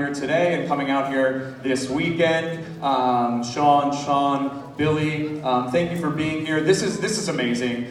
here today and coming out here this weekend. Sean, Billy, thank you for being here. This is amazing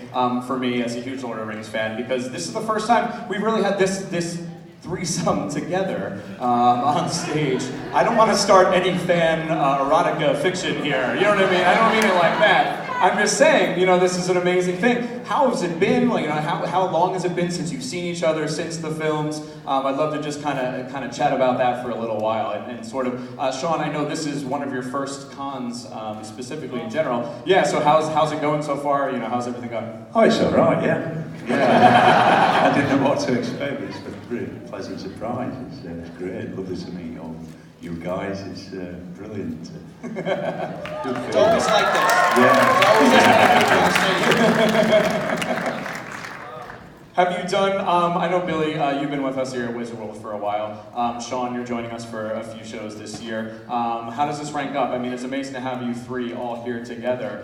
for me as a huge Lord of the Rings fan, because this is the first time we've really had this threesome together on stage. I don't want to start any fan erotica fiction here. You know what I mean? I don't mean it like that. I'm just saying, this is an amazing thing. How has it been? Like, how long has it been since you've seen each other since the films? I'd love to just kind of chat about that for a little while and sort of, Sean, I know this is one of your first cons, specifically in general. Yeah. So how's it going so far? How's everything going? Oh, it's all right. Yeah. I didn't know what to expect. It's a really pleasant surprise. It's great. Lovely to meet all you guys. It's brilliant. It's always like this. Yeah. It's always Have you done, I know Billy, you've been with us here at Wizard World for a while. Sean, you're joining us for a few shows this year. How does this rank up? I mean, it's amazing to have you three all here together,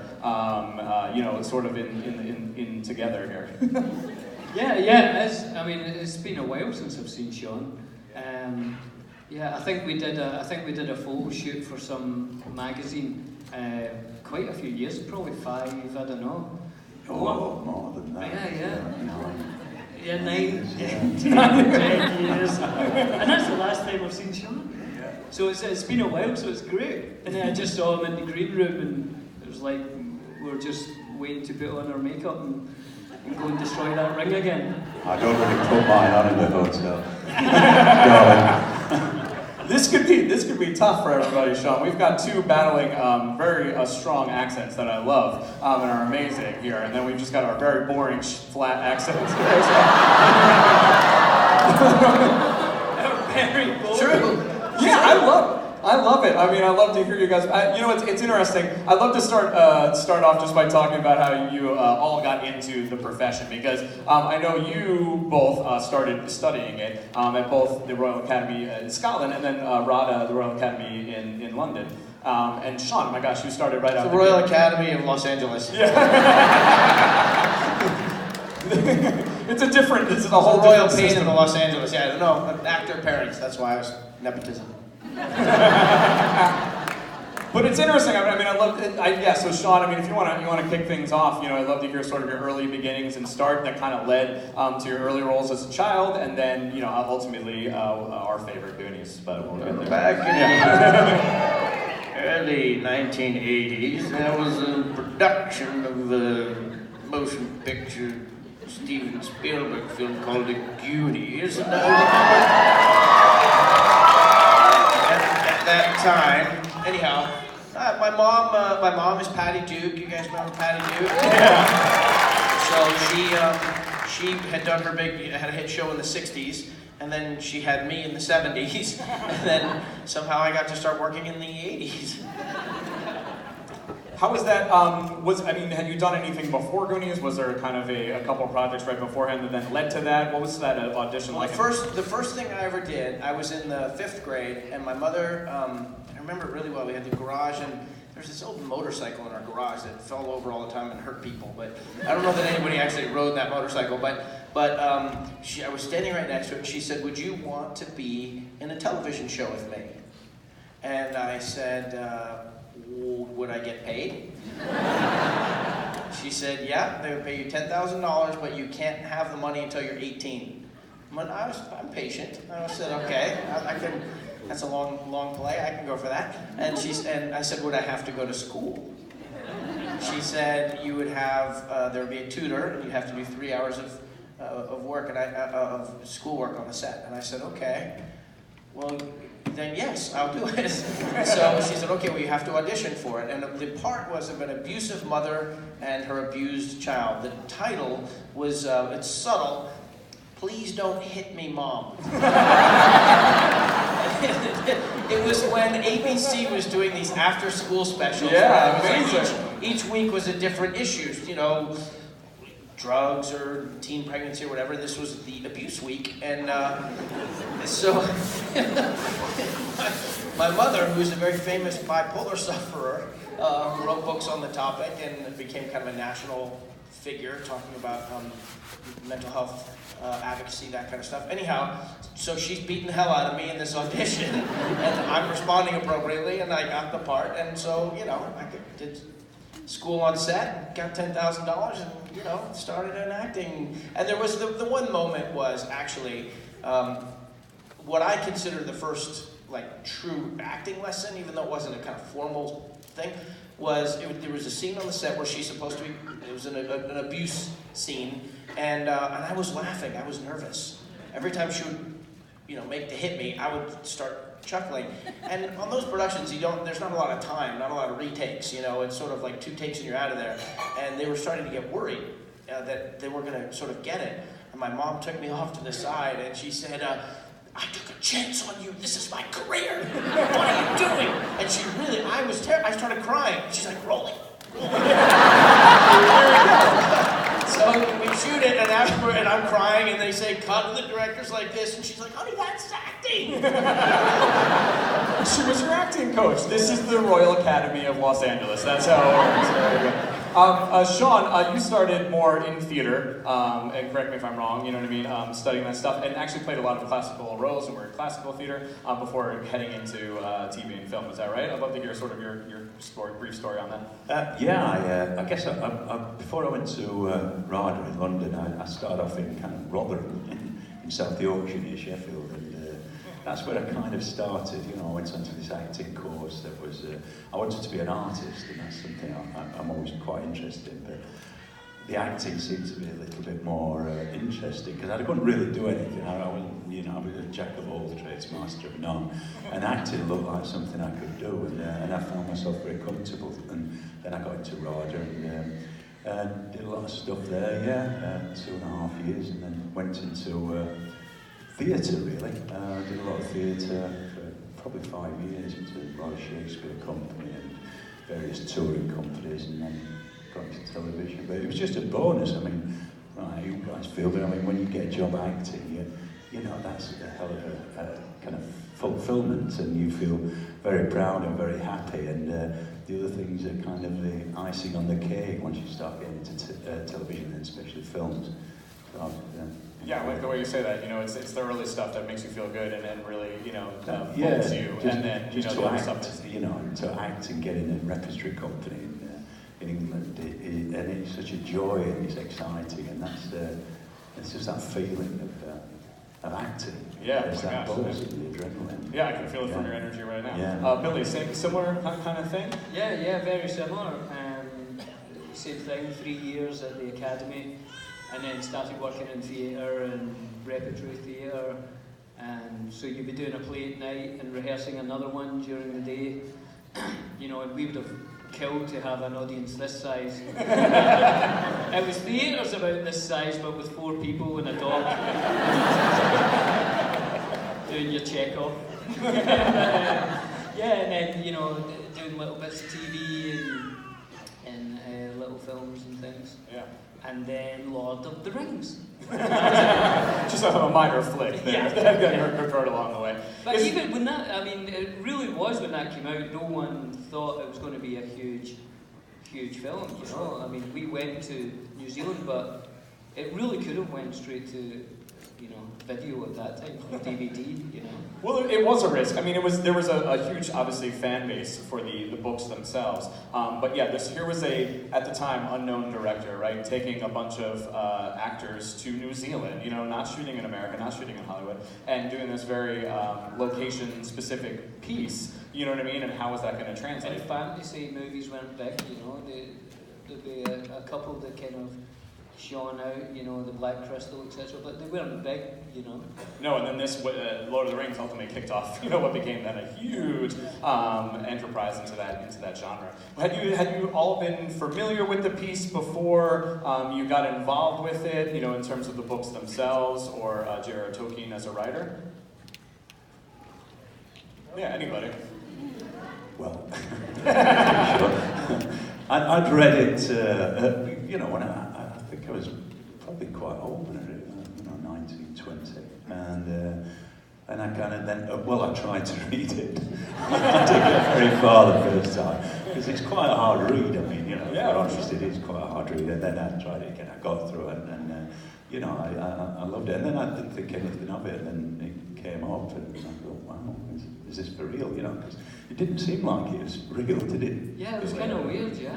sort of in together here. Yeah, it is. I mean, it's been a while since I've seen Sean. I think we did a photo shoot for some magazine quite a few years, probably 5, I don't know. Oh, more than that. Yeah, 9, 10 years. And that's the last time I've seen Sean. Yeah. So it's been a while, so it's great. And then I just saw him in the green room, and it was like we were just waiting to put on our makeup and go and destroy that ring again. I'd already put mine on in the hotel. Darling. This could be tough for everybody, Sean. We've got two battling, very strong accents that I love and are amazing here, and then we've just got our very boring, flat accents here as well. Very boring. True. Yeah, I love it. I mean, I love to hear you guys. It's interesting. I'd love to start off just by talking about how you all got into the profession, because I know you both started studying it at both the Royal Academy in Scotland and then RADA, the Royal Academy in London. And Sean, my gosh, you started right out the Royal Academy of Los Angeles. Yeah. It's a whole Royal different Pain system. in Los Angeles. Yeah, I don't know. Actor parents. That's why I was nepotism. But it's interesting. I mean, I love it. So Sean, I mean, if you want to kick things off, I'd love to hear sort of your early beginnings and start that kind of led to your early roles as a child, and then ultimately our favorite Goonies. But we'll get there. Back in the early 1980s, there was a production of the motion picture Steven Spielberg film called The Goonies, and at that time, anyhow, my mom is Patty Duke. You guys remember Patty Duke? Yeah. So she had done had a hit show in the 60s, and then she had me in the 70s, and then somehow I got to start working in the 80s. How was that? Had you done anything before Goonies? Was there kind of a couple projects right beforehand that then led to that? What was that audition like? The first thing I ever did, I was in the 5th grade, and my mother, I remember it really well. We had the garage, and there's this old motorcycle in our garage that fell over all the time and hurt people. But I don't know that anybody actually rode that motorcycle. But I was standing right next to it, and she said, "Would you want to be in a television show with me?" And I said, "Would I get paid?" She said, "Yeah, they would pay you $10,000, but you can't have the money until you're 18. I'm patient. I said, "Okay, I can. That's a long play. I can go for that." And I said, "Would I have to go to school?" She said, "You would have. There would be a tutor, and you'd have to do 3 hours of work of schoolwork on the set." And I said, "Okay. Well, then yes, I'll do it." So she said, "Okay, well, you have to audition for it." And the part was of an abusive mother and her abused child. The title was, it's subtle, "Please Don't Hit Me, Mom." It was when ABC was doing these after-school specials. Yeah, where amazing. Each week was a different issue, drugs or teen pregnancy or whatever. This was the abuse week, and so my mother, who's a very famous bipolar sufferer, wrote books on the topic, and it became kind of a national figure talking about mental health advocacy, that kind of stuff. Anyhow, so she's beating the hell out of me in this audition, and I'm responding appropriately, and I got the part, and so, you know, I did school on set, got $10,000, and, you know, started in acting. And there was, the one moment was actually what I consider the first, like, true acting lesson, even though it wasn't a kind of formal thing, was, there was a scene on the set where she's supposed to be, it was an abuse scene, and I was laughing, I was nervous. Every time she would, you know, make to hit me, I would start chuckling. And on those productions, there's not a lot of time, not a lot of retakes, you know, it's sort of like 2 takes and you're out of there. And they were starting to get worried that they were gonna sort of get it. And my mom took me off to the side and she said, I took a chance on you, this is my career, what are you doing? And she really, I started crying. She's like, rolling. So we shoot it, and after, and I'm crying, and they say, cut, and the director's like this, and she's like, honey, that's acting. She was your acting coach. This is the Royal Academy of Los Angeles. That's how it works. There you go. Sean, you started more in theater, and correct me if I'm wrong, you know what I mean, studying that stuff, and actually played a lot of classical roles and were in classical theater before heading into TV and film. Is that right? I'd love to hear sort of your story, brief story on that. Yeah, I guess before I went to RADA in London, I started off in kind of Rotherham in South Yorkshire near Sheffield, and that's where I kind of started. You know, I went onto this acting course that was, I wanted to be an artist, and that's something I'm always quite interested in, but the acting seemed to be a little bit more interesting, because I couldn't really do anything. I wasn't, you know, I was a jack of all trades, master of none, and acting looked like something I could do, and I found myself very comfortable, and then I got into RADA, and did a lot of stuff there, 2.5 years, and then went into theatre, really. I did a lot of theatre for probably 5 years, into Royal Shakespeare Company and various touring companies, and then got into television. But it was just a bonus. I mean, you guys feel, but I mean, when you get a job acting, you know, that's a hell of a kind of fulfillment, and you feel very proud and very happy. And the other things are kind of the icing on the cake once you start getting into television, and especially films. So, yeah, I like the way you say that. You know, it's the early stuff that makes you feel good and really, you know, pulls you. Just, and then, you know, the other stuff is, you know, to act and get in a repertory company in England, and it's such a joy, and it's exciting, and that's it's just that feeling of acting. Yeah, it's oh my that gosh, buzz and the adrenaline. Yeah, I can feel it from your energy right now. Yeah. Billy, similar kind of thing? Yeah, very similar. Same thing, 3 years at the academy, and then started working in theatre and repertory theatre. And so you'd be doing a play at night and rehearsing another one during the day. You know, and we would have killed to have an audience this size. It was theatres about this size, but with 4 people and a dog. Doing your Chekhov. And then, you know, doing little bits of TV and little films and things. Yeah. And then Lord of the Rings. Just a minor flick there. That got heard along the way. But even when that, I mean, it really was when that came out, no one thought it was going to be a huge film, you know? I mean, we went to New Zealand, but it really could have went straight to, you know, video at that time, or DVD, you know? Well, it was a risk. I mean, there was a huge, obviously, fan base for the books themselves. But yeah, here was at the time, unknown director, right? Taking a bunch of actors to New Zealand, you know, not shooting in America, not shooting in Hollywood, and doing this very location-specific piece, you know what I mean? And how was that going to translate? And fantasy movies weren't big, you know? There'd be a couple that kind of shone out, you know, the Black Crystal, etc., but they weren't big, you know. No, and then this Lord of the Rings ultimately kicked off, you know, what became then a huge enterprise into that genre. Had you all been familiar with the piece before you got involved with it, you know, in terms of the books themselves, or J.R.R. Tolkien as a writer? Yeah, anybody. Well, I'd read it, you know, when I think I was probably quite old when I read it, you know, 19, 20, and I kind of then, I tried to read it. I didn't get very far the first time, Because it's quite a hard read. I mean, you know, Yeah, if you're honest, it is quite a hard read. And then I tried it again. I got through it, and you know, I loved it. And then I didn't think anything of it. And then it came up, and I thought, wow, is this for real? You know, because it didn't seem like it was real, did it? Yeah, it was kind of weird, yeah.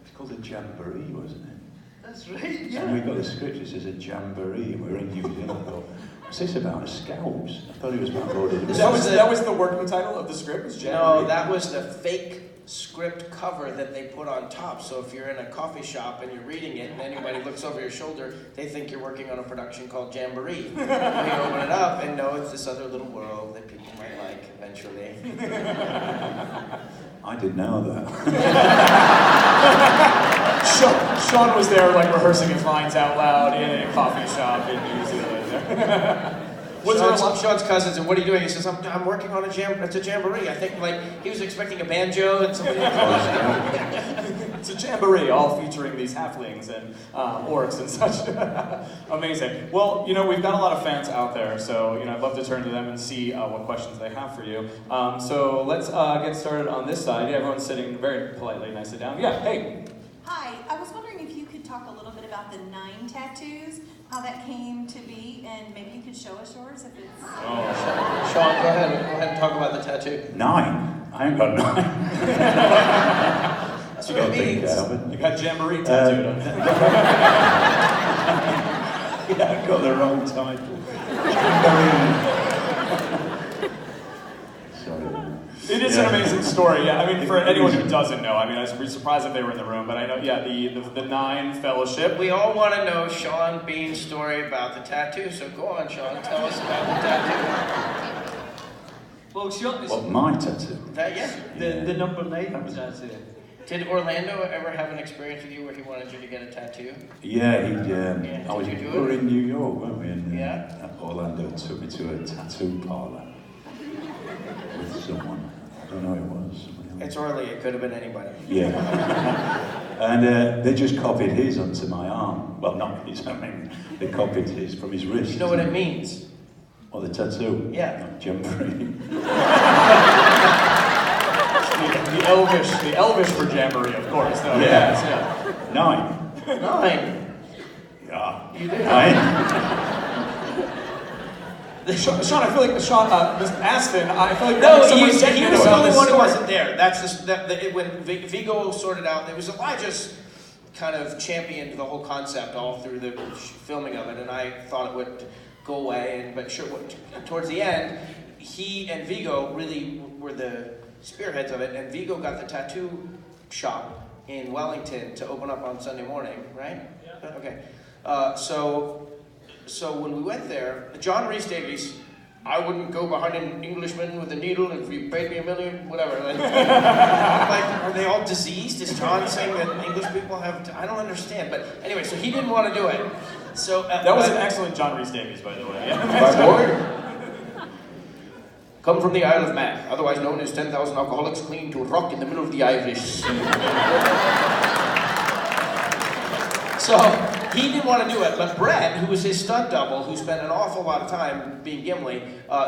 It's called a jamboree, wasn't it? That's right, yeah. And we got a script that says a jamboree, and we're in New Zealand. I thought, what's this about? Scouts? I thought it was about Lord of the Rings. That was the working title of the script? Was Jamboree? No, that was the fake script cover that they put on top. So if you're in a coffee shop and you're reading it and anybody looks over your shoulder, they think you're working on a production called Jamboree. And you open it up and know it's this other little world that people might like eventually. I didn't know that. Sean was there, like, rehearsing his lines out loud in a coffee shop in New Zealand. Sean's cousins, and what are you doing? He says, I'm working on it's a jamboree. I think, like, he was expecting a banjo and somebody It's a jamboree, all featuring these halflings and orcs and such. Amazing. Well, you know, we've got a lot of fans out there, so, you know, I'd love to turn to them and see what questions they have for you. So let's get started on this side. Yeah, everyone's sitting very politely, nicely down. Yeah, hey. Hi, I was wondering if you could talk a little bit about the 9 tattoos, how that came to be, and maybe you could show us yours if it's... Oh. Sean, go ahead and talk about the tattoo. 9? I ain't got 9. That's what it means. You got jamboree tattooed on it. Yeah, I got the wrong title. Sorry. It is an amazing story, yeah. I mean, for anyone who doesn't know, I mean, I'd be surprised if they were in the room, but I know, yeah, the 9 fellowship. We all want to know Sean Bean's story about the tattoo, so go on, Sean, tell us about the tattoo. Well, Sean, What, my tattoo? the number 9 tattoo. Did Orlando ever have an experience with you where he wanted you to get a tattoo? Yeah, we were in New York, weren't we? And Orlando took me to a tattoo parlor with someone. I don't know who it was. It's Orly, it could have been anybody. Yeah. And they just copied his onto my arm. Well, not his, I mean, they copied his from his wrist. You know what it means? Or the tattoo? Yeah. Jamboree. The Elvish for jamboree, of course. No, Yeah. yeah. 9. 9. Yeah. You did. 9. Sean, I feel like Mr. Aston, I feel like No, someone he said was the only one who story. wasn't there. That's when Vigo sorted out. It was Elijah's kind of championed the whole concept all through the filming of it, and I thought it would go away. But sure, towards the end, he and Vigo really were the spearheads of it. And Vigo got the tattoo shop in Wellington to open up on Sunday morning, right? Yeah. Okay. So when we went there, John Rhys Davies, I wouldn't go behind an Englishman with a needle if you paid me $1 million, whatever. Like, are they all diseased? Is John saying that English people have? I don't understand. But anyway, so he didn't want to do it. So that was an excellent John Rhys Davies, by the way. Yeah. My boy, come from the Isle of Man, otherwise known as 10,000 alcoholics clinging to a rock in the middle of the Irish Sea. So he didn't want to do it, but Brett, who was his stunt double, who spent an awful lot of time being Gimli,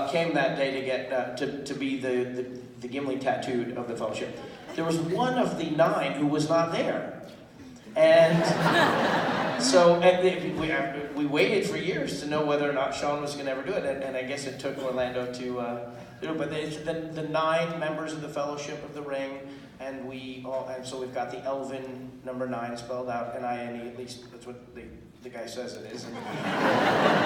came that day to get to be the Gimli tattooed of the fellowship. There was one of the 9 who was not there, and so we waited for years to know whether or not Sean was going to ever do it, and I guess it took Orlando to do it. But it's the 9 members of the Fellowship of the Ring. And so we've got the Elven number 9 spelled out, N-I-N-E, at least that's what the guy says it is. And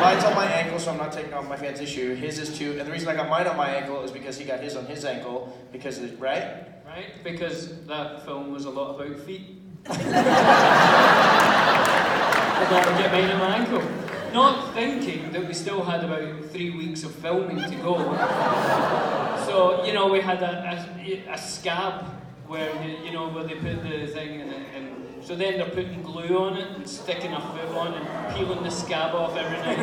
mine's on my ankle, so I'm not taking off my fancy shoe. His is too, and the reason I got mine on my ankle is because he got his on his ankle, because right? Right, because that film was a lot about feet. I thought I'd get mine on my ankle. Not thinking that we still had about 3 weeks of filming to go. So, you know, we had a scab where where they put the thing in it, and so then they're putting glue on it and sticking a foot on and peeling the scab off every night.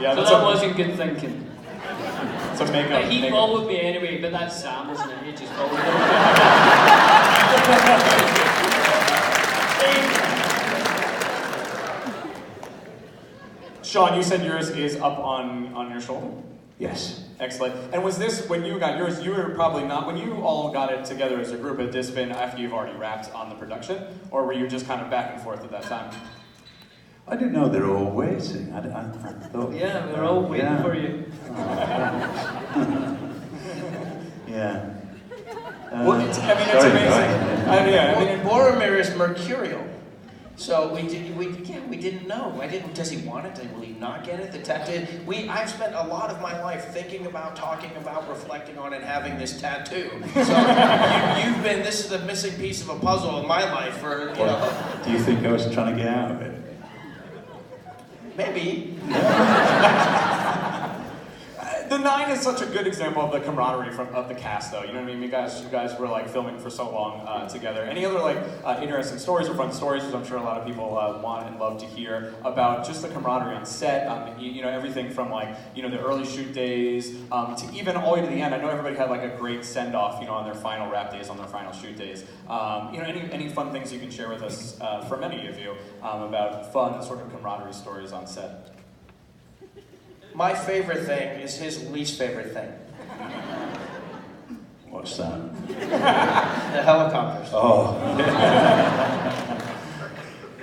Yeah, so that wasn't good thinking. It's a makeup. But he followed me anyway, but that's Sam, isn't it? He just followed me. Sean, you said yours is up on your shoulder? Yes. Excellent. And was this, when you got yours, you were probably not, when you all got it together as a group, had this been after you've already wrapped on the production? Or were you just kind of back and forth at that time? I didn't know they were all waiting. I thought... Yeah, we're all waiting for you. Yeah. Well, it's amazing. Boromir is mercurial. So we didn't know. Does he want it? Will he not get it? The tattoo. I've spent a lot of my life thinking about, talking about, reflecting on, and having this tattoo. So this is the missing piece of a puzzle in my life. Do you think I was trying to get out of it? Maybe. The 9 is such a good example of the camaraderie of the cast, though. You know what I mean? You guys were like filming for so long together. Any other interesting stories or fun stories, which I'm sure a lot of people want and love to hear about just the camaraderie on set? Everything from the early shoot days to even all the way to the end. I know everybody had a great send off, on their final wrap days, on their final shoot days. Any fun things you can share with us from any of you about fun sort of camaraderie stories on set? My favorite thing is his least favorite thing. What's that? The helicopters. Oh.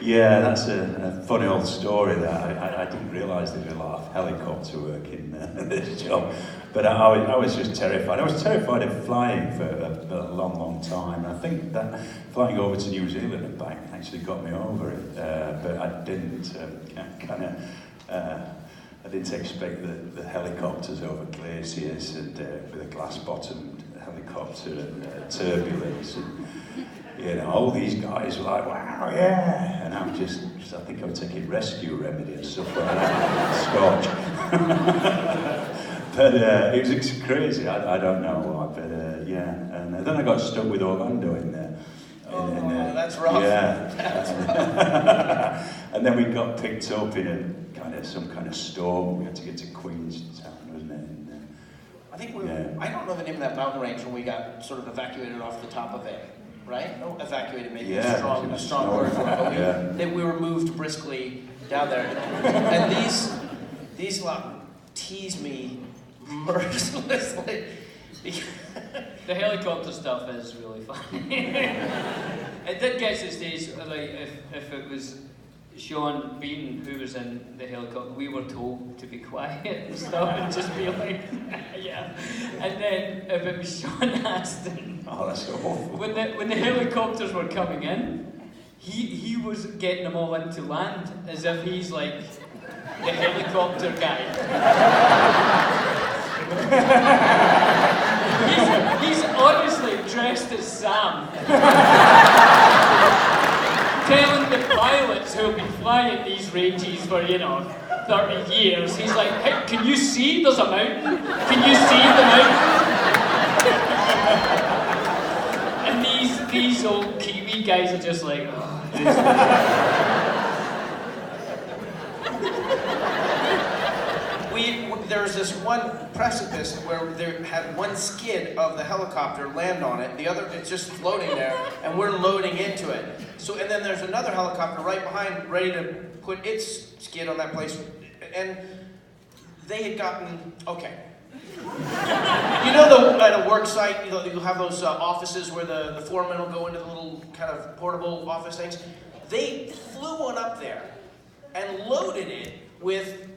Yeah, that's a funny old story that I didn't realise there was a lot of helicopter work in this job. But I was just terrified. I was terrified of flying for a long, long time. I think that flying over to New Zealand and back actually got me over it. But I didn't I didn't expect the helicopters over glaciers and with a glass-bottomed helicopter and turbulence. And, all these guys were like, wow, yeah. And I think I was taking rescue remedy and stuff like that, scotch. But it was crazy, I don't know why, but yeah. And then I got stuck with Orlando in there. That's rough. Yeah. And then we got picked up in some kind of storm. We had to get to Queenstown, wasn't it? And, I think I don't know the name of that mountain range when we got sort of evacuated off the top of it, right? No, evacuated maybe a strong word for it, but we were moved briskly down there. And these lot tease me mercilessly. The helicopter stuff is really funny. It did get to the stage, if it was Sean Beaton who was in the helicopter, we were told to be quiet and stuff and just be like, yeah. And then if it was Sean Astin, oh, that's so awful. When the helicopters were coming in, he was getting them all into land as if he's like the helicopter guy. He's honestly dressed as Sam. Telling the pilots who have been flying these ranges for, 30 years, he's like, hey, can you see there's a mountain? Can you see the mountain? And these old Kiwi guys are just like, oh, There's this one precipice where they had one skid of the helicopter land on it, the other it's just floating there, and we're loading into it. So, and then there's another helicopter right behind, ready to put its skid on that place, and they had gotten okay. At a work site, you have those offices where the foreman will go into the little kind of portable office things. They flew one up there and loaded it with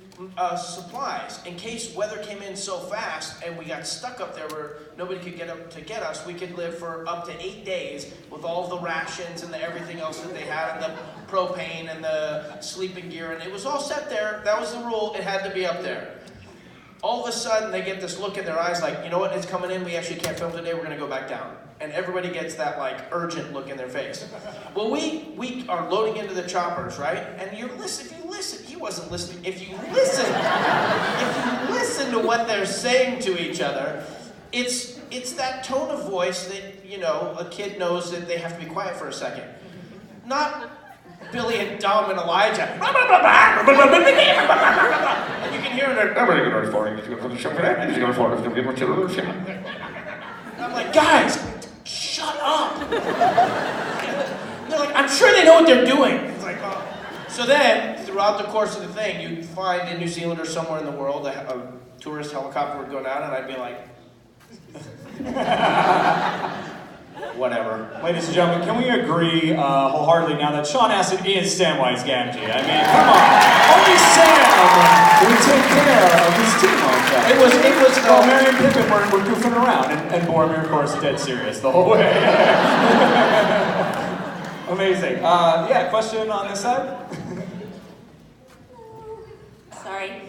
supplies in case weather came in so fast and we got stuck up there where nobody could get up to get us. We could live for up to 8 days with all the rations and everything else that they had, and the propane and the sleeping gear, and it was all set there. That was the rule. It had to be up there. All of a sudden, they get this look in their eyes like, you know what, it's coming in, we actually can't film today, we're going to go back down. And everybody gets that, urgent look in their face. Well, we are loading into the choppers, right? And if you listen, he wasn't listening. If you listen to what they're saying to each other, it's that tone of voice that, a kid knows that they have to be quiet for a second. Not Billy and Dom and Elijah. And you can hear it. I'm like, guys, shut up. They're like, I'm sure they know what they're doing. It's like, oh. So then, throughout the course of the thing, you find in New Zealand or somewhere in the world a tourist helicopter would go down, and I'd be like, whatever. Ladies and gentlemen, can we agree wholeheartedly now that Sean Astin is Samwise Gamgee? I mean, come on. Only Sam would take care of his team like that. It was Well, Mary and Pippin were goofing around, and Boromir, of course, dead serious the whole way. Amazing. Yeah, question on this side? Sorry.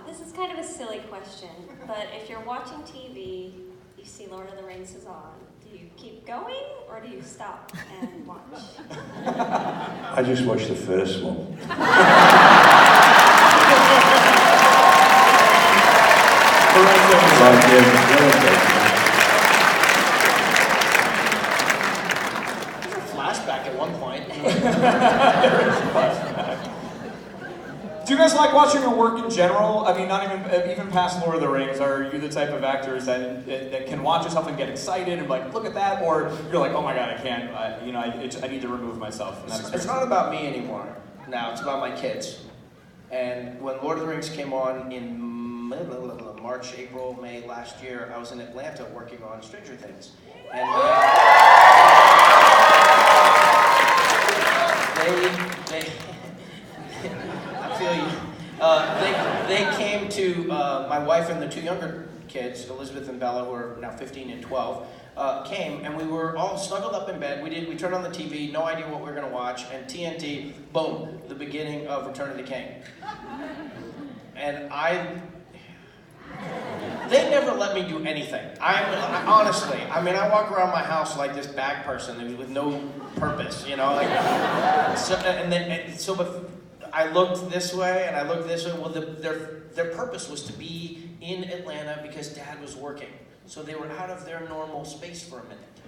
This is kind of a silly question, but if you're watching TV, you see Lord of the Rings is on. Do you keep going, or do you stop and watch? I just watched the first one. Flashback at one point. Do you guys like watching your work in general? I mean, not even past Lord of the Rings. Are you the type of actors that can watch yourself and get excited and like, look at that? Or you're like, oh my god, I can't, I need to remove myself from that experience? It's not about me anymore. Now, it's about my kids. And when Lord of the Rings came on in March, April, May last year, I was in Atlanta working on Stranger Things. And I feel you. They came to my wife and the two younger kids, Elizabeth and Bella, who are now 15 and 12, came, and we were all snuggled up in bed. We turned on the TV, no idea what we were going to watch, and TNT, boom, the beginning of Return of the King. And they never let me do anything. Honestly, I mean, I walk around my house like this bag person with no purpose, you know, like, but I looked this way and I looked this way. Well, their purpose was to be in Atlanta because Dad was working. So they were out of their normal space for a minute.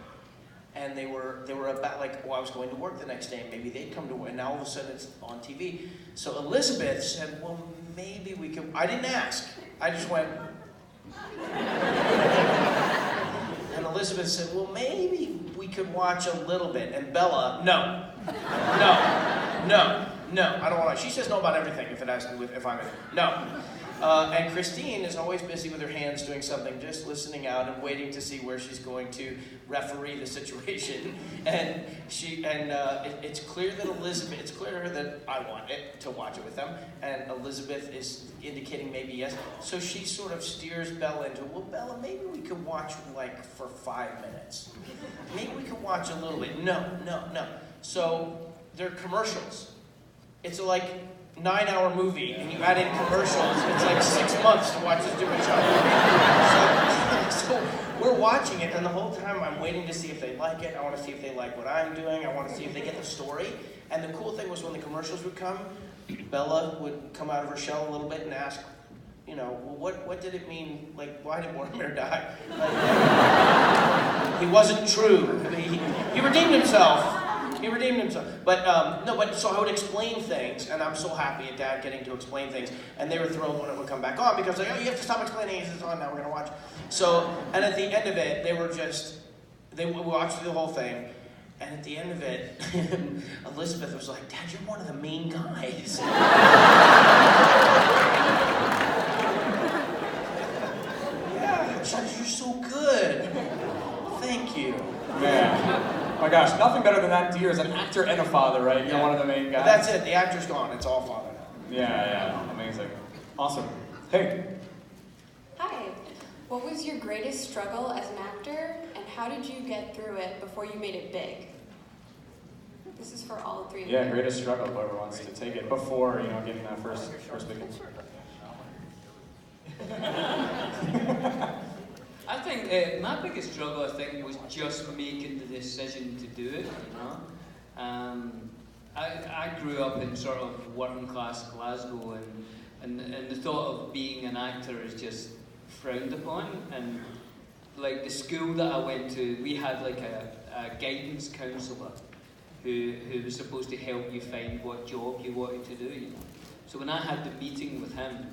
And they were about like, well, I was going to work the next day, maybe they'd come to work, and now all of a sudden it's on TV. So Elizabeth said, well, maybe we could, I didn't ask, I just went. And Elizabeth said, well, maybe we could watch a little bit. And Bella, no, I don't want to. She says no about everything if I'm in it. No. And Christine is always busy with her hands doing something, just listening out and waiting to see where she's going to referee the situation. And it's clear to her that I want it to watch it with them. And Elizabeth is indicating maybe yes. So she sort of steers Bella into, well, Bella, maybe we could watch like for 5 minutes. Maybe we could watch a little bit. No. So they're commercials. It's like 9-hour movie, and you add in commercials, it's like 6 months to watch this stupid show. So we're watching it, and the whole time I'm waiting to see if they like it. I want to see if they like what I'm doing. I want to see if they get the story. And the cool thing was when the commercials would come, Bella would come out of her shell a little bit and ask, you know, well, what did it mean? Like, why did Boromir die? Like, he wasn't true. He redeemed himself. He redeemed himself. But so I would explain things, and I'm so happy at Dad getting to explain things. And they were thrilled when it would come back on because like, oh, you have to stop explaining it. It's on now. We're gonna watch. So, and at the end of it, they watched the whole thing. And at the end of it, Elizabeth was like, Dad, you're one of the main guys. Yeah, you're so good. Thank you. Man. Oh my gosh, nothing better than that, dear, as an actor and a father, right? You're one of the main guys. But that's it, the actor's gone, it's all father now. Yeah, amazing. Awesome. Hey. Hi. What was your greatest struggle as an actor, and how did you get through it before you made it big? This is for all three of you. Yeah, greatest struggle, whoever wants to take it before, getting that first big I think my biggest struggle, was just making the decision to do it, I grew up in sort of working class Glasgow, and the thought of being an actor is just frowned upon. And like the school that I went to, we had like a guidance counsellor who was supposed to help you find what job you wanted to do. So when I had the meeting with him,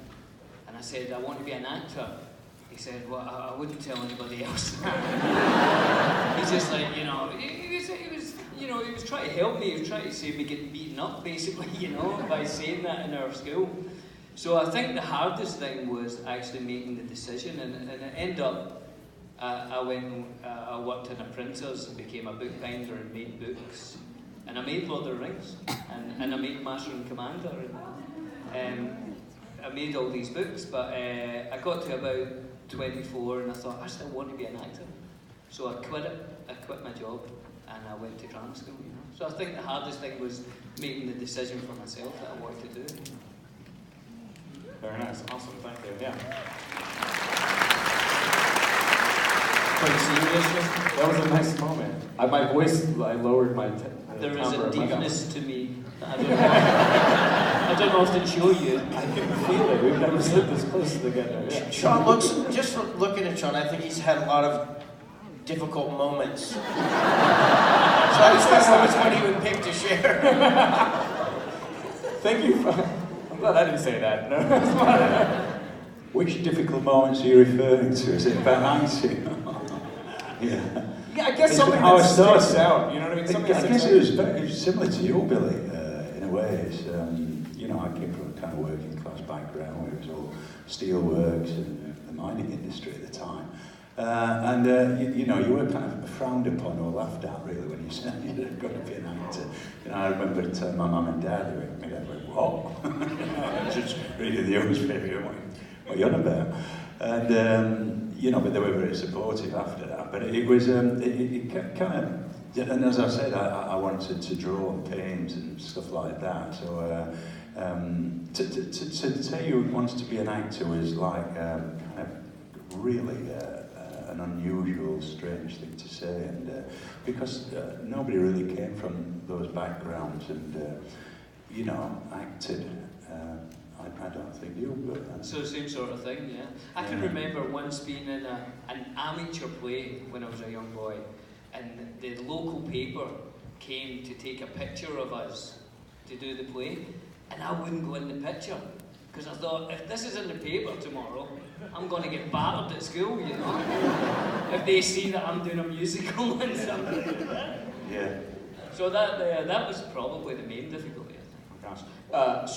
and I said, I want to be an actor, he said, well, I wouldn't tell anybody else. He's just like, he was trying to help me. He was trying to save me getting beaten up, basically, by saying that in our school. So I think the hardest thing was actually making the decision, and it ended up, I worked in a printers and became a bookbinder and made books, and I made Lord of the Rings, and I made Master and Commander, and I made all these books, but I got to about 24 and I thought, I still want to be an actor. So I quit it, I quit my job, and I went to drama school, you know. So I think the hardest thing was making the decision for myself that I wanted to do. Very nice, awesome, thank you, yeah. Quite seriousness, that was a nice moment. My voice, I lowered my There is timbre a of my deepness to me. I don't often show you. I can feel it, we've never sit this close together. Yeah. Sean looks, just from looking at Sean, I think he's had a lot of difficult moments. So I just wonder which one he would pick to share. Thank you. I'm glad I didn't say that. No. Which difficult moments are you referring to? Is it about acting? Yeah. Yeah, I guess It's something how that I started. sticks out. You know what I mean? Something I that guess sticks it was very similar to you, Billy, in a way. It's, you know, I came from a kind of working class background where it was all steelworks and the mining industry at the time. You know, you were kind of frowned upon or laughed at, really, when you said you were going to be an actor. You know, I remember telling my mum and dad, they went, what? I was just reading the newspaper, what are you on about? And, you know, but they were very supportive after that. But it was, it kind of, and as I said, I wanted to draw and paint and stuff like that. So to say you wanted to be an actor was like kind of really an unusual, strange thing to say, and because nobody really came from those backgrounds and, you know, acted. I don't think you, but... So same sort of thing, yeah. I can remember once being in an amateur play when I was a young boy, and the local paper came to take a picture of us to do the play, and I wouldn't go in the picture, because I thought, if this is in the paper tomorrow, I'm going to get battered at school, you know? If they see that I'm doing a musical and something like that. Yeah. So that was probably the main difficulty. Gosh.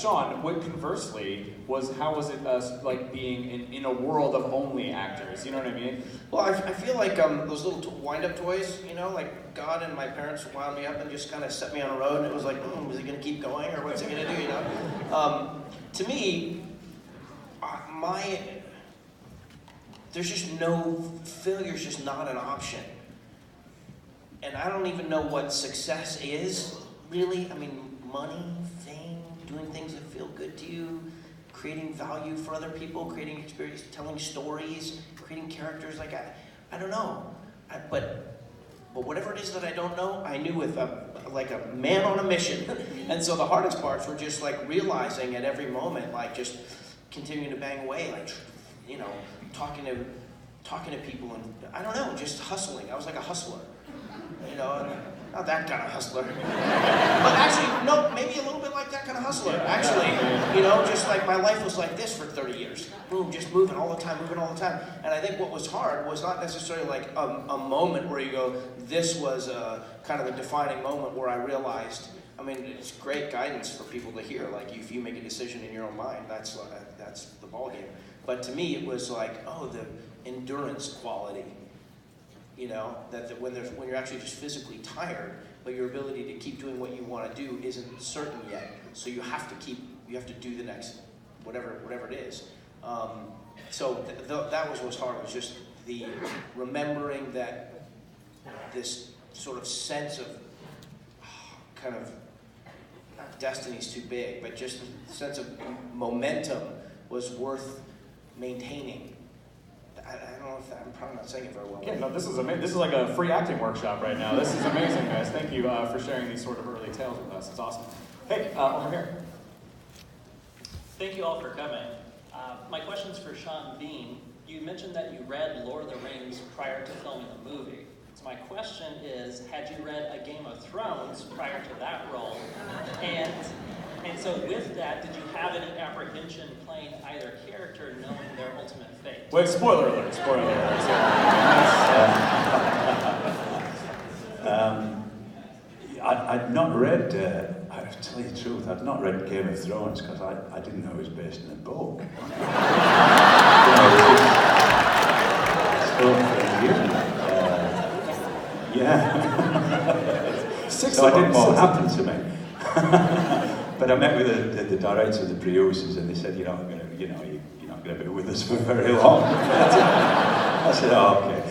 Sean, what conversely how was it like being in a world of only actors? You know what I mean? Well, I feel like those little wind-up toys, you know, like God and my parents wound me up and just kind of set me on a road, and it was like, is it going to keep going, or what's it going to do, you know? To me, there's just failure's just not an option. And I don't even know what success is, really. I mean, money, fame, doing things that feel good to you, creating value for other people, creating experience, telling stories, creating characters. Like I don't know, but whatever it is that I don't know, I knew with like a man on a mission. And so the hardest parts were just like realizing at every moment, like just continuing to bang away, like, you know, talking to people, and I don't know, just hustling. I was like a hustler, you know. Not that kind of hustler. But actually, no, maybe a little bit like that kind of hustler. Actually, you know, just like my life was like this for 30 years. Boom, just moving all the time. And I think what was hard was not necessarily like a moment where you go, this was kind of a defining moment where I realized, I mean, it's great guidance for people to hear. Like, if you make a decision in your own mind, that's the ballgame. But to me, it was like, the endurance quality. You know, that when you're actually just physically tired, but your ability to keep doing what you want to do isn't certain yet. So you have to do the next, whatever it is. So that was what's hard, was just the remembering that this sort of sense of kind of, not destiny's too big, but just the sense of momentum was worth maintaining. I don't know if I'm probably not saying it very well. Yeah, no, this is amazing. This is like a free acting workshop right now. This is amazing, guys. Thank you for sharing these sort of early tales with us. It's awesome. Hey, over here. Thank you all for coming. My question's for Sean Bean. You mentioned that you read Lord of the Rings prior to filming the movie. So my question is, had you read A Game of Thrones prior to that role? And so with that, did you have any apprehension playing either character knowing their ultimate fate? Wait, spoiler alert, spoiler alert. I'd not read, to tell you the truth, I'd not read Game of Thrones because I didn't know it was based in a book. Yeah. So I didn't know what happened to me. But I met with the director of the producers, and they said, you're not going to be with us for very long. I said, oh, okay.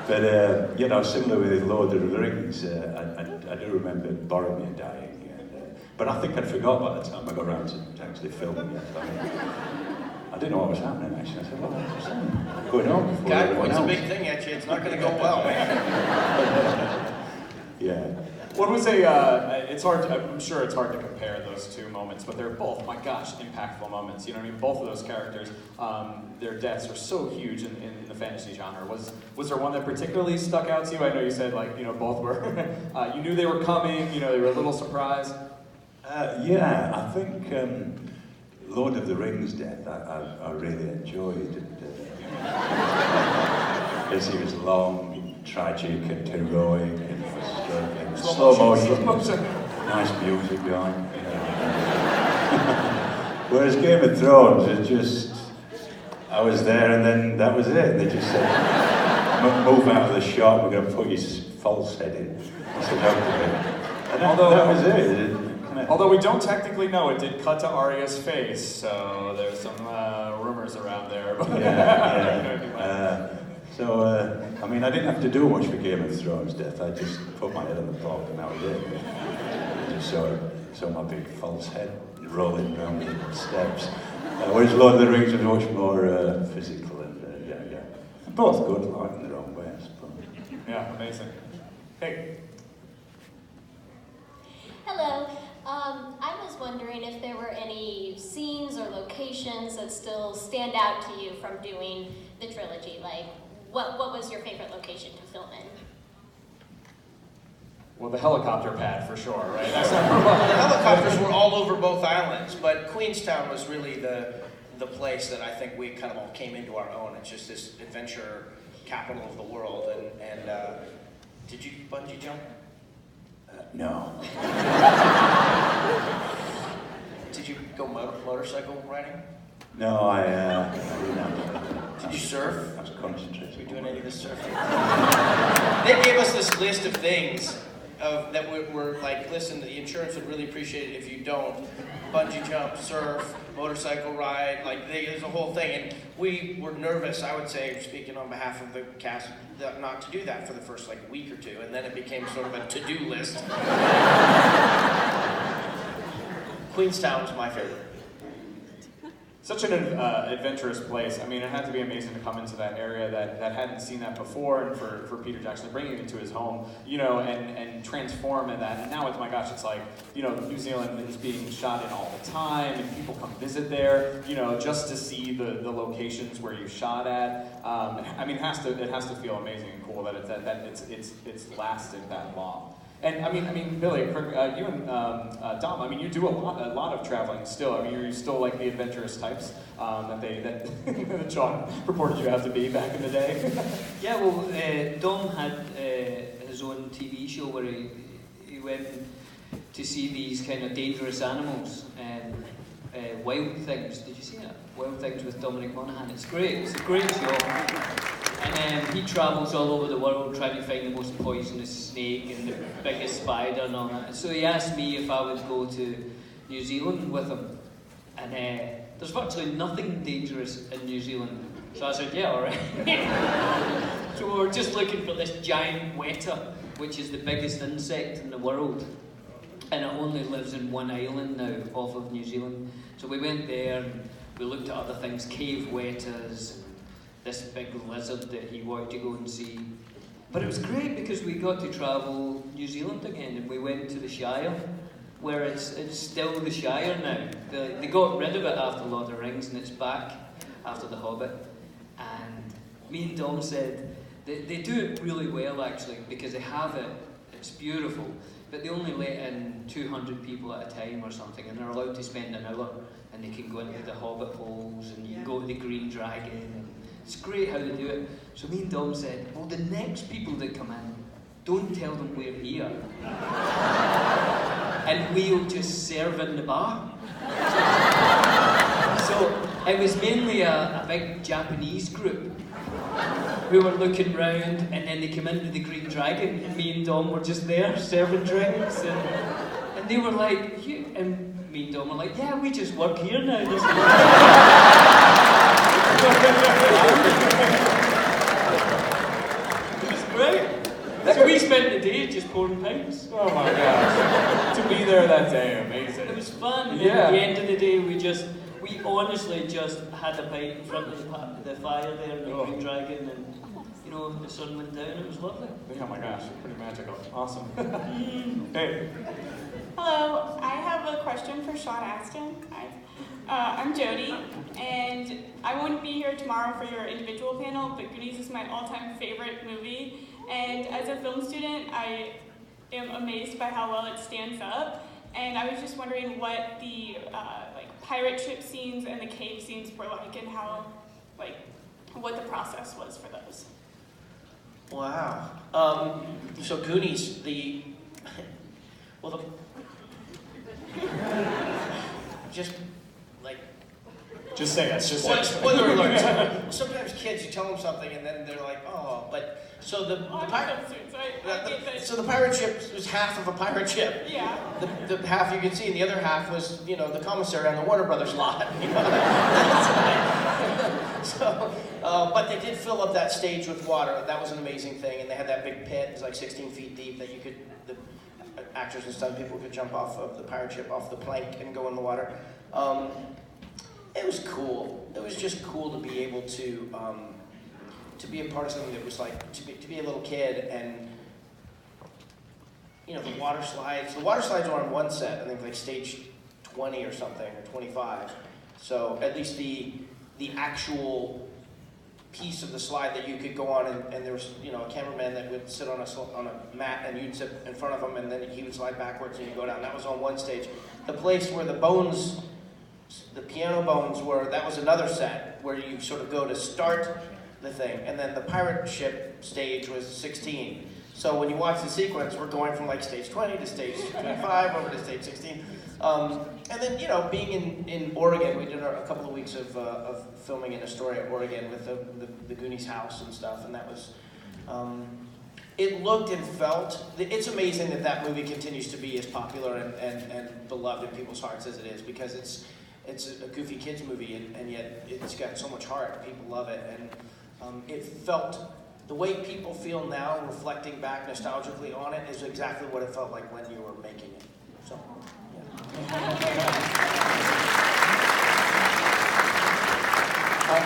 But similar with Lord of the Rings, I do remember Boromir dying. But I think I'd forgot by the time I got around to actually filming it. I didn't know what was happening actually. I said, well, what's going on? God points a big thing at you, it's not going to go well, man. Yeah. What was it's hard, I'm sure it's hard to compare those two moments, but they're both, my gosh, impactful moments. You know what I mean? Both of those characters, their deaths are so huge in the fantasy genre. Was there one that particularly stuck out to you? I know you said, both were, you knew they were coming, they were a little surprised. Yeah, I think Lord of the Rings death I really enjoyed. Because he was long, tragic and heroic and frustrating. Slow motion. Nice music going. Whereas Game of Thrones, it just, I was there and then that was it. They just said, move out of the shot, we're going to put his false head in. I said, okay. And that was it. Although we don't technically know, it did cut to Arya's face, so there's some rumors around there. But yeah. I mean, I didn't have to do much for Game of Thrones death. I just put my head on the block and that was it. I just saw my big false head rolling down the steps. Whereas Lord of the Rings was much more physical and yeah. Both good, like in their own way, I suppose. Yeah, amazing. Hey. Hello. I was wondering if there were any scenes or locations that still stand out to you from doing the trilogy. Like, what was your favorite location to film in? Well, the helicopter pad for sure, right? The helicopters were all over both islands, but Queenstown was really the place that I think we kind of all came into our own. It's just this adventure capital of the world. And did you bungee jump? No. Did you go motorcycle riding? No, I didn't. Did you surf? I was concentrating. Were you doing any of this surfing? They gave us this list of things that were like, listen, the insurance would really appreciate it if you don't. Bungee jump, surf, motorcycle ride, there's a whole thing. And we were nervous, I would say, speaking on behalf of the cast, not to do that for the first week or two, and then it became sort of a to-do list. Queenstown's my favorite. Such an adventurous place. I mean, it had to be amazing to come into that area that hadn't seen that before, and for Peter Jackson bringing it into his home, and transform in that. And now it's, my gosh, it's like, New Zealand is being shot in all the time, and people come visit there, just to see the locations where you shot at. I mean, it has to feel amazing and cool that it's lasted that long. And I mean, Billy, you and Dom, I mean, you do a lot of traveling still. I mean, you're still like the adventurous types that John purported you have to be back in the day. Yeah, well, Dom had his own TV show where he went to see these kind of dangerous animals and Wild Things. Did you see that? Wild Things with Dominic Monaghan. It's great. It's a great show. And he travels all over the world trying to find the most poisonous snake and the biggest spider and all that. So he asked me if I would go to New Zealand with him. And there's virtually nothing dangerous in New Zealand. So I said, yeah, all right. So we were just looking for this giant weta, which is the biggest insect in the world. And it only lives in one island now, off of New Zealand. So we went there and we looked at other things, cave wetas, this big lizard that he wanted to go and see. But it was great because we got to travel New Zealand again, and we went to the Shire, where it's still the Shire now. They got rid of it after Lord of the Rings, and it's back after The Hobbit. And me and Dom said they do it really well actually, because they have it, it's beautiful, but they only let in 200 people at a time or something, and they're allowed to spend an hour, and they can go into the Hobbit holes, and you can go to the Green Dragon, and it's great how they do it. So me and Dom said, well, the next people that come in, don't tell them we're here. And we'll just serve in the bar. So it was mainly a big Japanese group who were looking round, and then they came into the Green Dragon, and me and Dom were just there serving drinks, and they were like, and me and Dom were like, yeah, we just work here now. It was great. So we spent the day just pouring pints. Oh my gosh. To be there that day, amazing. It was fun. And Yeah. at the end of the day, we honestly just had a pint in front of the fire there in the Green Dragon, and you know, the sun went down. It was lovely. Oh my gosh, pretty magical. Awesome. Hey. Hello, I have a question for Sean Astin. I'm Jody, and I wouldn't be here tomorrow for your individual panel, but Goonies is my all-time favorite movie. And as a film student, I am amazed by how well it stands up. And I was just wondering what the pirate ship scenes and the cave scenes were like, and how, what the process was for those. Wow. So Goonies, Just say it. Just say it. Spoiler alert. Sometimes kids, you tell them something and then they're like, oh, but so the pirate ship was half of a pirate ship. Yeah. The half you could see, and the other half was, the commissary on the Warner Brothers lot. But they did fill up that stage with water. That was an amazing thing, and they had that big pit. It was like 16 feet deep that the actors and stunt people could jump off of the pirate ship, off the plank, and go in the water. It was cool. It was just cool to be able to be a part of something that was like to be a little kid, and the water slides. The water slides were on one set, I think like stage 20 or something, or 25. So at least the actual piece of the slide that you could go on, and there was a cameraman that would sit on a mat, and you'd sit in front of him, and then he would slide backwards and you'd go down. That was on one stage. The place where the piano bones were, that was another set where you sort of go to start the thing, and then the pirate ship stage was 16. So when you watch the sequence, we're going from like stage 20 to stage 25 over to stage 16. And then, being in Oregon, we did a couple of weeks of filming in Astoria, Oregon, with the Goonies house and stuff, and that was, it looked and felt, it's amazing that movie continues to be as popular and beloved in people's hearts as it is, because it's a goofy kids movie, and yet it's got so much heart. People love it, and it felt, the way people feel now, reflecting back nostalgically on it, is exactly what it felt like when you were making it. So,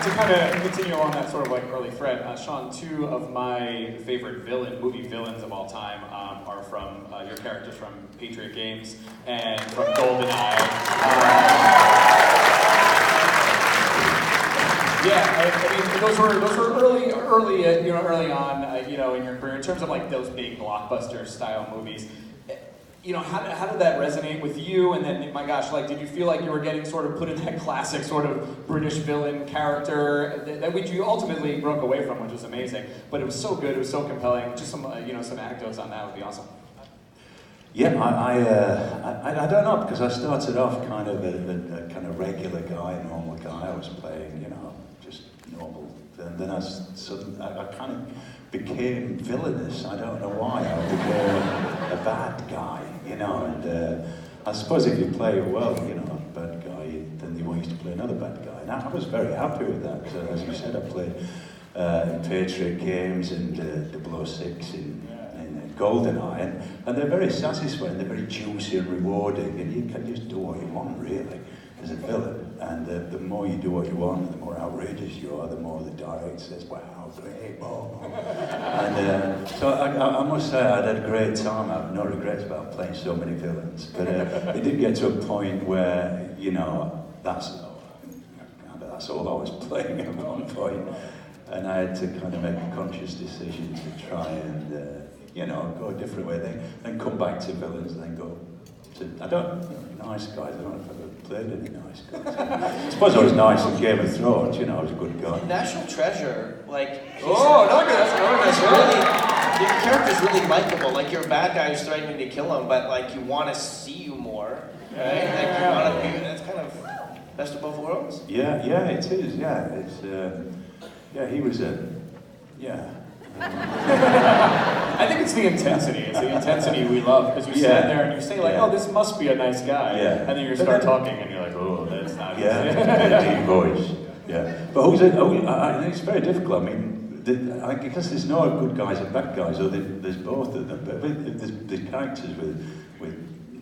To kind of continue along that sort of like early thread, Sean, two of my favorite movie villains of all time are from your characters from Patriot Games and from GoldenEye. I mean, those were early on, in your career in terms of like those big blockbuster style movies. How did that resonate with you? And then, my gosh, did you feel like you were getting sort of put in that classic sort of British villain character that which you ultimately broke away from, which was amazing. But it was so good, it was so compelling. Just some anecdotes on that would be awesome. Yeah, I don't know, because I started off kind of a kind of regular guy, normal guy. I was playing, just normal. And then I kind of became villainous. I don't know why. I became a bad guy, and I suppose if you play well, a bad guy, then you want you to play another bad guy. And I was very happy with that, because as you said, I played in Patriot Games and 006 in GoldenEye, and they're very satisfying, they're very juicy and rewarding, and you can just do what you want, really, as a villain. And the more you do what you want, the more outrageous you are, the more the director says, wow, great, oh. And so I must say I had a great time. I have no regrets about playing so many villains, but it did get to a point where, that's all I was playing at one point, and I had to kind of make a conscious decision to try and go a different way, then come back to villains, and then go to, nice guys. I don't know if I've ever played any nice guys. I suppose I was nice in Game of Thrones, I was a good guy. National Treasure, Oh, no, that's really, Your character's really likable. Like you're a bad guy who's threatening to kill him, but like you want to see you more, right? Like you want to be. That's kind of best of both worlds. Yeah, it is. Yeah, it's. Yeah, he was a. Yeah. I think it's the intensity. It's the intensity we love because you stand there and you say like, "Oh, this must be a nice guy," and then you start talking and you're like, "Oh, that's not." Yeah, deep voice. Yeah, but I think it's very difficult. I mean, because there's no good guys and bad guys, or there's both of them. But there's characters with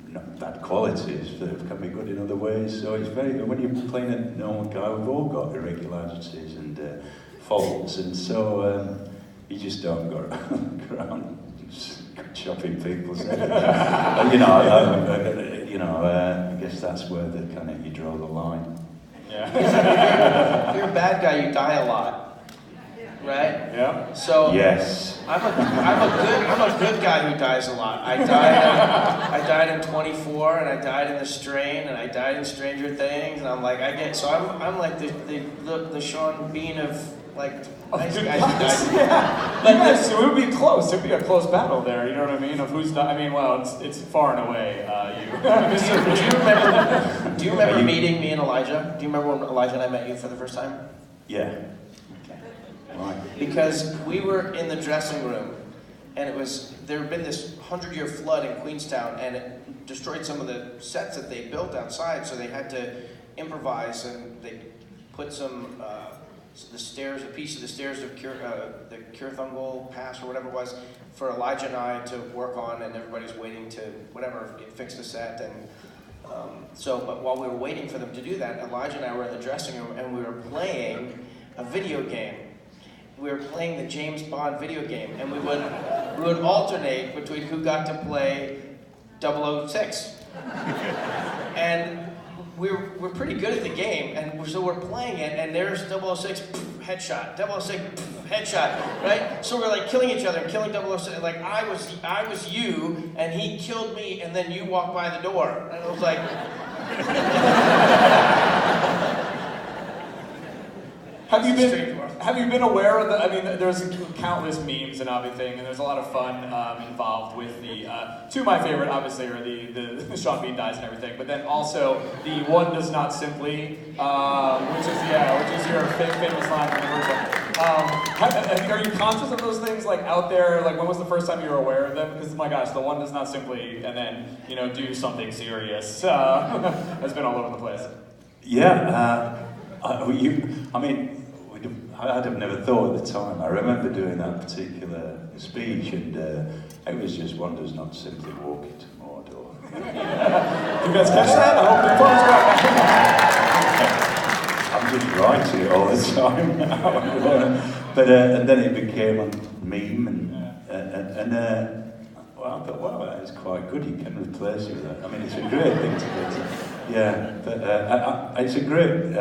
not bad qualities that can be good in other ways. So it's very when you're playing a normal guy, we've all got irregularities and faults, and so. You just don't go around chopping people's heads. I guess that's where you draw the line. Yeah. If you're a bad guy, you die a lot, right? Yeah. So yes. I'm a good guy who dies a lot. I died in 24, and I died in The Strain, and I died in Stranger Things, and I'm like I'm like the Sean Bean of like. Nice guys who died. Yeah. But yes, it would be close. It'd be a close battle there. You know what I mean? Of who's not. I mean, well, it's far and away you. Do you remember meeting me and Elijah? Do you remember when Elijah and I met you for the first time? Yeah. Okay. Right. Because we were in the dressing room, and there had been this 100-year flood in Queenstown, and it destroyed some of the sets that they built outside. So they had to improvise, and they put some. A piece of the stairs of the Kirthungol Pass or whatever it was, for Elijah and I to work on, and everybody's waiting to fix the set. And but while we were waiting for them to do that, Elijah and I were in the dressing room, and we were playing a video game. We were playing the James Bond video game, and we would alternate between who got to play 006. And we're pretty good at the game, and so we're playing it, and there's 006, headshot, 006, headshot, right? So we're like killing each other, killing 006, like I was you, and he killed me, and then you walked by the door, and I was like... Have you been aware of the? I mean, there's countless memes and everything, and there's a lot of fun involved with the. Two of my favorite, obviously, are the Sean Bean dies and everything, but then also the "one does not simply," which is your famous line from the version. Are you conscious of those things like out there? Like, when was the first time you were aware of them? Because my gosh, the "one does not simply," and then do something serious has been all over the place. Yeah, I'd have never thought at the time. I remember doing that particular speech, and it was just one does not simply walk into Mordor. You guys catch that? I hope the phone's I'm just writing it all the time now. But and then it became a meme, and well, I thought, wow, that is quite good. You can replace it with that. I mean, it's a great thing to get. Yeah, but it's a great.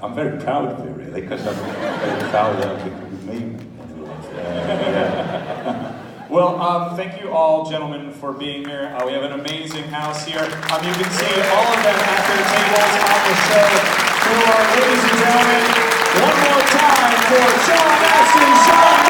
I'm very proud of it, really, because I'm very proud that I've become a meme. Well, thank you all, gentlemen, for being here. We have an amazing house here. You can see all of them at their tables on the show. Ladies and gentlemen, one more time for Sean Astin, Sean